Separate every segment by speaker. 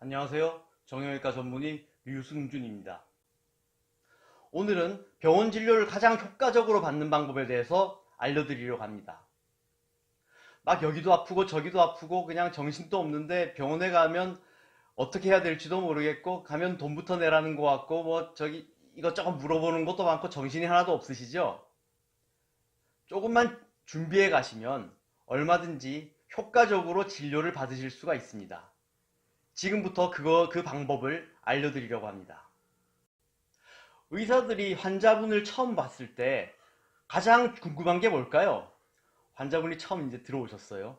Speaker 1: 안녕하세요. 정형외과 전문의 류승준입니다. 오늘은 병원 진료를 가장 효과적으로 받는 방법에 대해서 알려드리려고 합니다. 막 여기도 아프고 저기도 아프고 그냥 정신도 없는데 병원에 가면 어떻게 해야 될지도 모르겠고 가면 돈부터 내라는 것 같고 뭐 저기 이것저것 물어보는 것도 많고 정신이 하나도 없으시죠? 조금만 준비해 가시면 얼마든지 효과적으로 진료를 받으실 수가 있습니다. 지금부터 그 방법을 알려드리려고 합니다. 의사들이 환자분을 처음 봤을 때 가장 궁금한 게 뭘까요? 환자분이 처음 이제 들어오셨어요.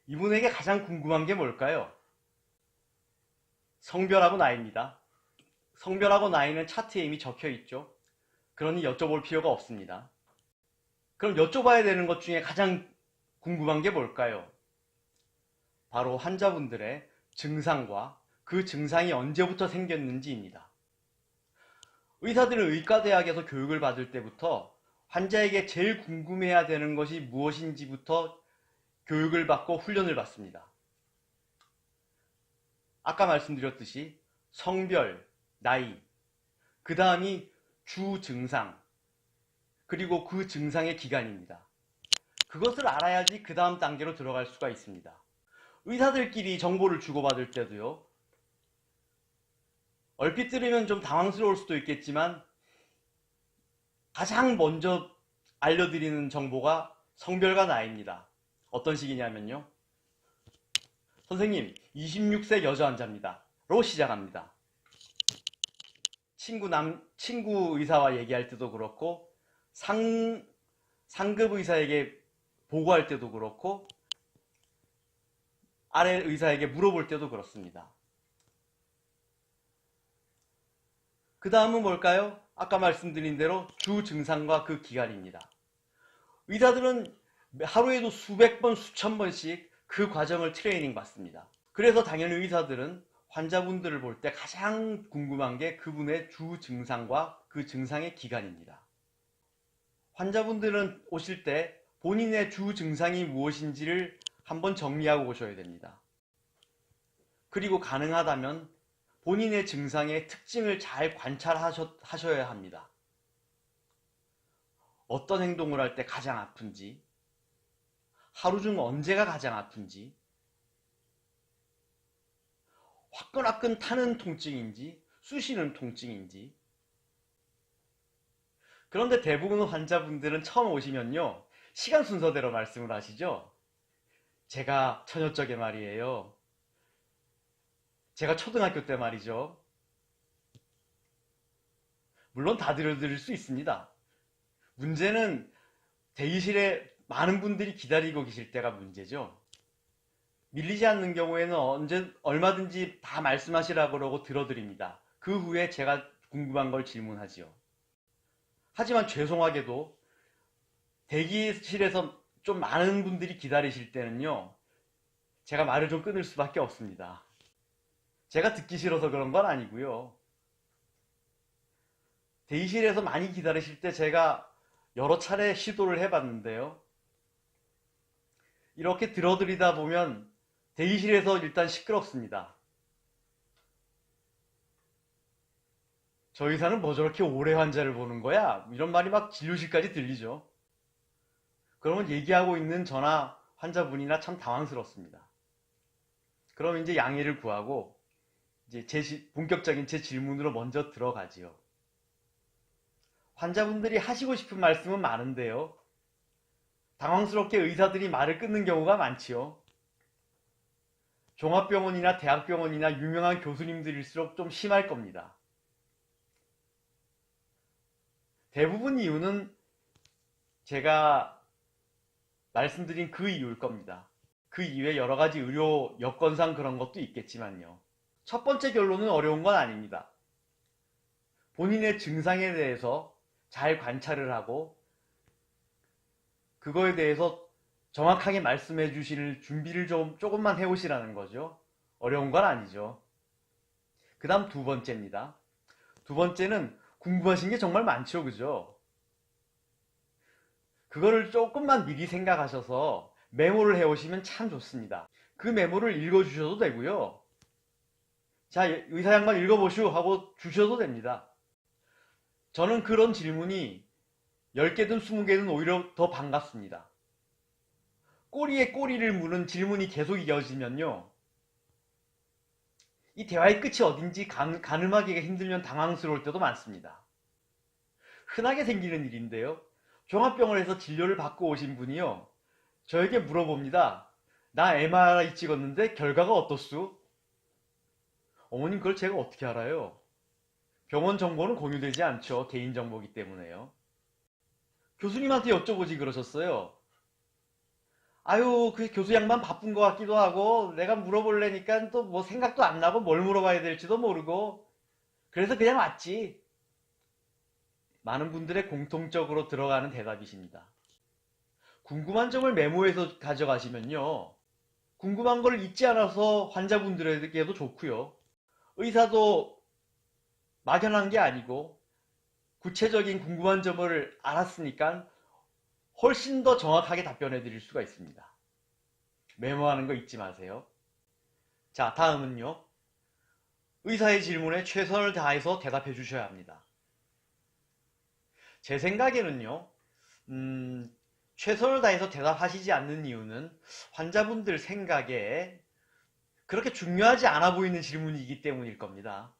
Speaker 1: 이분에게 가장 궁금한 게 뭘까요? 성별하고 나이입니다. 성별하고 나이는 차트에 이미 적혀 있죠. 그러니 여쭤볼 필요가 없습니다. 그럼 여쭤봐야 되는 것 중에 가장 궁금한 게 뭘까요? 바로 환자분들의 증상과 그 증상이 언제부터 생겼는지입니다. 의사들은 의과대학에서 교육을 받을 때부터 환자에게 제일 궁금해야 되는 것이 무엇인지부터 교육을 받고 훈련을 받습니다. 아까 말씀드렸듯이 성별, 나이, 그 다음이 주 증상, 그리고 그 증상의 기간입니다. 그것을 알아야지 그 다음 단계로 들어갈 수가 있습니다. 의사들끼리 정보를 주고받을 때도요, 얼핏 들으면 좀 당황스러울 수도 있겠지만 가장 먼저 알려드리는 정보가 성별과 나이입니다. 어떤 식이냐면요. 선생님, 26세 여자 환자입니다. 로 시작합니다. 친구 의사와 얘기할 때도 그렇고, 상급 의사에게 보고할 때도 그렇고, 아래 의사에게 물어볼 때도 그렇습니다. 그 다음은 뭘까요? 아까 말씀드린 대로 주 증상과 그 기간입니다. 의사들은 하루에도 수백 번, 수천 번씩 그 과정을 트레이닝 받습니다. 그래서 당연히 의사들은 환자분들을 볼 때 가장 궁금한 게 그분의 주 증상과 그 증상의 기간입니다. 환자분들은 오실 때 본인의 주 증상이 무엇인지를 한번 정리하고 오셔야 됩니다. 그리고 가능하다면 본인의 증상의 특징을 잘 관찰하셔야 합니다. 어떤 행동을 할 때 가장 아픈지, 하루 중 언제가 가장 아픈지, 화끈화끈 타는 통증인지, 쑤시는 통증인지. 그런데 대부분 환자분들은 처음 오시면요, 시간 순서대로 말씀을 하시죠. 제가 처녀적에 말이에요. 제가 초등학교 때 말이죠. 물론 다 들려드릴 수 있습니다. 문제는 대기실에 많은 분들이 기다리고 계실 때가 문제죠. 밀리지 않는 경우에는 얼마든지 다 말씀하시라고 그러고 들어드립니다. 그 후에 제가 궁금한 걸 질문하지요. 하지만 죄송하게도 대기실에서 좀 많은 분들이 기다리실 때는요, 제가 말을 좀 끊을 수밖에 없습니다. 제가 듣기 싫어서 그런 건 아니고요. 대기실에서 많이 기다리실 때 제가 여러 차례 시도를 해봤는데요. 이렇게 들어드리다 보면 대기실에서 일단 시끄럽습니다. 저 의사는 뭐 저렇게 오래 환자를 보는 거야? 이런 말이 막 진료실까지 들리죠. 그러면 얘기하고 있는 저나 환자분이나 참 당황스럽습니다. 그럼 이제 양해를 구하고 이제 본격적인 제 질문으로 먼저 들어가지요. 환자분들이 하시고 싶은 말씀은 많은데요. 당황스럽게 의사들이 말을 끊는 경우가 많지요. 종합병원이나 대학병원이나 유명한 교수님들일수록 좀 심할 겁니다. 대부분 이유는 제가 말씀드린 그 이유일 겁니다. 그 이외에 여러 가지 의료 여건상 그런 것도 있겠지만요. 첫 번째 결론은 어려운 건 아닙니다. 본인의 증상에 대해서 잘 관찰을 하고 그거에 대해서 정확하게 말씀해 주실 준비를 조금만 해오시라는 거죠. 어려운 건 아니죠. 그 다음 두 번째입니다. 두 번째는 궁금하신 게 정말 많죠, 그죠? 그거를 조금만 미리 생각하셔서 메모를 해오시면 참 좋습니다. 그 메모를 읽어주셔도 되고요. 자, 의사 양반 읽어보시오 하고 주셔도 됩니다. 저는 그런 질문이 10개든 20개든 오히려 더 반갑습니다. 꼬리에 꼬리를 무는 질문이 계속 이어지면요, 이 대화의 끝이 어딘지 가늠하기가 힘들면 당황스러울 때도 많습니다. 흔하게 생기는 일인데요. 종합병원에서 진료를 받고 오신 분이요, 저에게 물어봅니다. 나 MRI 찍었는데 결과가 어떻소? 어머님, 그걸 제가 어떻게 알아요? 병원 정보는 공유되지 않죠. 개인정보기 때문에요. 교수님한테 여쭤보지 그러셨어요. 아유, 그 교수 양반 바쁜 것 같기도 하고 내가 물어볼래니까 또 뭐 생각도 안 나고 뭘 물어봐야 될지도 모르고 그래서 그냥 왔지. 많은 분들의 공통적으로 들어가는 대답이십니다. 궁금한 점을 메모해서 가져가시면요, 궁금한 걸 잊지 않아서 환자분들에게도 좋고요, 의사도 막연한 게 아니고 구체적인 궁금한 점을 알았으니까 훨씬 더 정확하게 답변해 드릴 수가 있습니다. 메모하는 거 잊지 마세요. 자, 다음은요, 의사의 질문에 최선을 다해서 대답해 주셔야 합니다. 제 생각에는요, 최선을 다해서 대답하시지 않는 이유는 환자분들 생각에 그렇게 중요하지 않아 보이는 질문이기 때문일 겁니다.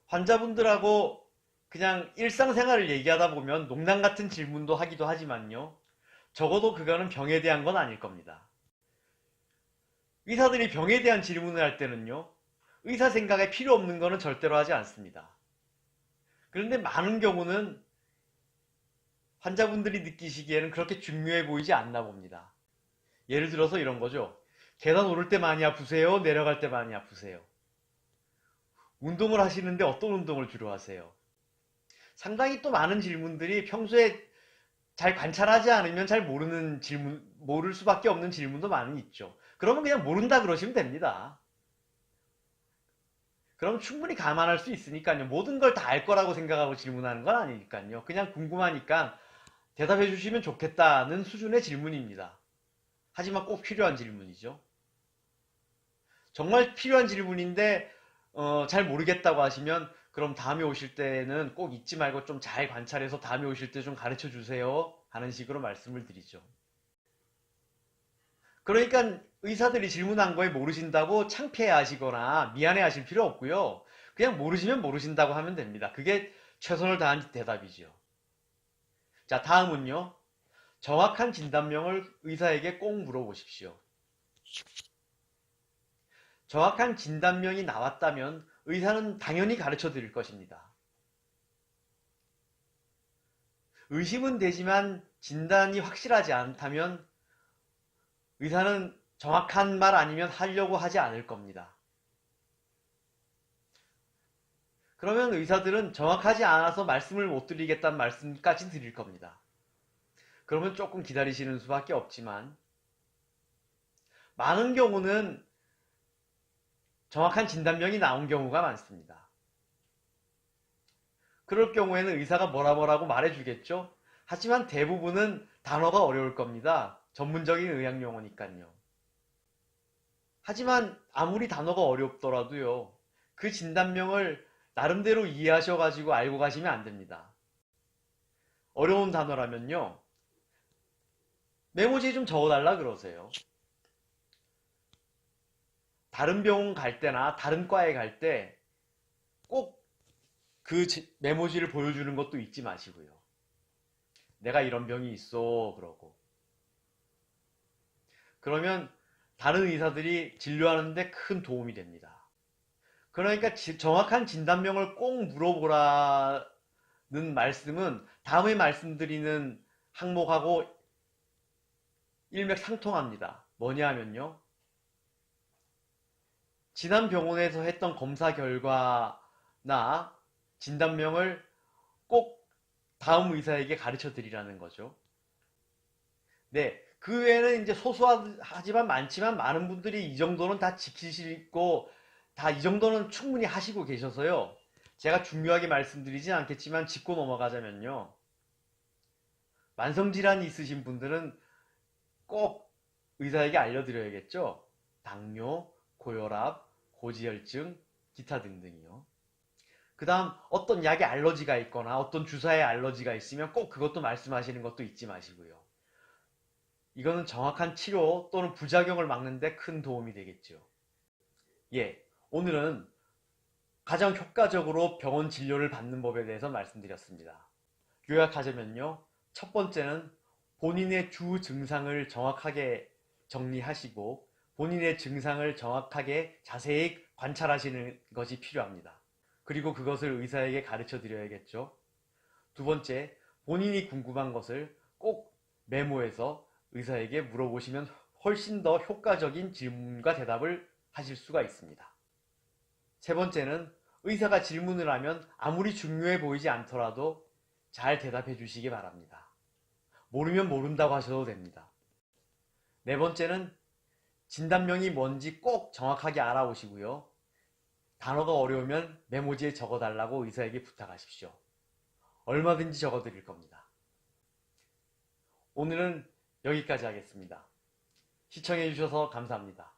Speaker 1: 환자분들하고 그냥 일상생활을 얘기하다 보면 농담 같은 질문도 하기도 하지만요, 적어도 그거는 병에 대한 건 아닐 겁니다. 의사들이 병에 대한 질문을 할 때는요, 의사 생각에 필요 없는 거는 절대로 하지 않습니다. 그런데 많은 경우는 환자분들이 느끼시기에는 그렇게 중요해 보이지 않나 봅니다. 예를 들어서 이런 거죠. 계단 오를 때 많이 아프세요? 내려갈 때 많이 아프세요? 운동을 하시는데 어떤 운동을 주로 하세요? 상당히 또 많은 질문들이 평소에 잘 관찰하지 않으면 잘 모르는 질문, 모를 수밖에 없는 질문도 많이 있죠. 그러면 그냥 모른다 그러시면 됩니다. 그럼 충분히 감안할 수 있으니까요. 모든 걸 다 알 거라고 생각하고 질문하는 건 아니니까요. 그냥 궁금하니까 대답해 주시면 좋겠다는 수준의 질문입니다. 하지만 꼭 필요한 질문이죠. 정말 필요한 질문인데 잘 모르겠다고 하시면 그럼 다음에 오실 때는 꼭 잊지 말고 좀 잘 관찰해서 다음에 오실 때 좀 가르쳐 주세요 하는 식으로 말씀을 드리죠. 그러니까 의사들이 질문한 거에 모르신다고 창피해 하시거나 미안해 하실 필요 없고요. 그냥 모르시면 모르신다고 하면 됩니다. 그게 최선을 다한 대답이죠. 자, 다음은요, 정확한 진단명을 의사에게 꼭 물어보십시오. 정확한 진단명이 나왔다면 의사는 당연히 가르쳐 드릴 것입니다. 의심은 되지만 진단이 확실하지 않다면 의사는 정확한 말 아니면 하려고 하지 않을 겁니다. 그러면 의사들은 정확하지 않아서 말씀을 못 드리겠다는 말씀까지 드릴 겁니다. 그러면 조금 기다리시는 수밖에 없지만 많은 경우는 정확한 진단명이 나온 경우가 많습니다. 그럴 경우에는 의사가 뭐라고 말해주겠죠? 하지만 대부분은 단어가 어려울 겁니다. 전문적인 의학 용어니까요. 하지만 아무리 단어가 어렵더라도요, 그 진단명을 나름대로 이해하셔가지고 알고 가시면 안 됩니다. 어려운 단어라면요, 메모지에 좀 적어달라 그러세요. 다른 병원 갈 때나 다른 과에 갈 때 꼭 그 메모지를 보여주는 것도 잊지 마시고요. 내가 이런 병이 있어 그러고. 그러면 다른 의사들이 진료하는데 큰 도움이 됩니다. 그러니까 정확한 진단명을 꼭 물어보라는 말씀은 다음에 말씀드리는 항목하고 일맥상통합니다. 뭐냐 하면요, 지난 병원에서 했던 검사 결과나 진단명을 꼭 다음 의사에게 가르쳐 드리라는 거죠. 네, 그 외에는 이제 소소하지만 많지만 많은 분들이 이 정도는 다 지키시고 다 이 정도는 충분히 하시고 계셔서요, 제가 중요하게 말씀드리진 않겠지만 짚고 넘어가자면요, 만성질환이 있으신 분들은 꼭 의사에게 알려드려야겠죠. 당뇨, 고혈압, 고지혈증, 기타 등등이요. 그 다음 어떤 약에 알러지가 있거나 어떤 주사에 알러지가 있으면 꼭 그것도 말씀하시는 것도 잊지 마시고요. 이거는 정확한 치료 또는 부작용을 막는 데 큰 도움이 되겠죠. 예, 오늘은 가장 효과적으로 병원 진료를 받는 법에 대해서 말씀드렸습니다. 요약하자면요. 첫 번째는 본인의 주 증상을 정확하게 정리하시고 본인의 증상을 정확하게 자세히 관찰하시는 것이 필요합니다. 그리고 그것을 의사에게 가르쳐 드려야겠죠. 두 번째, 본인이 궁금한 것을 꼭 메모해서 의사에게 물어보시면 훨씬 더 효과적인 질문과 대답을 하실 수가 있습니다. 세 번째는 의사가 질문을 하면 아무리 중요해 보이지 않더라도 잘 대답해 주시기 바랍니다. 모르면 모른다고 하셔도 됩니다. 네 번째는 진단명이 뭔지 꼭 정확하게 알아오시고요. 단어가 어려우면 메모지에 적어달라고 의사에게 부탁하십시오. 얼마든지 적어드릴 겁니다. 오늘은 여기까지 하겠습니다. 시청해주셔서 감사합니다.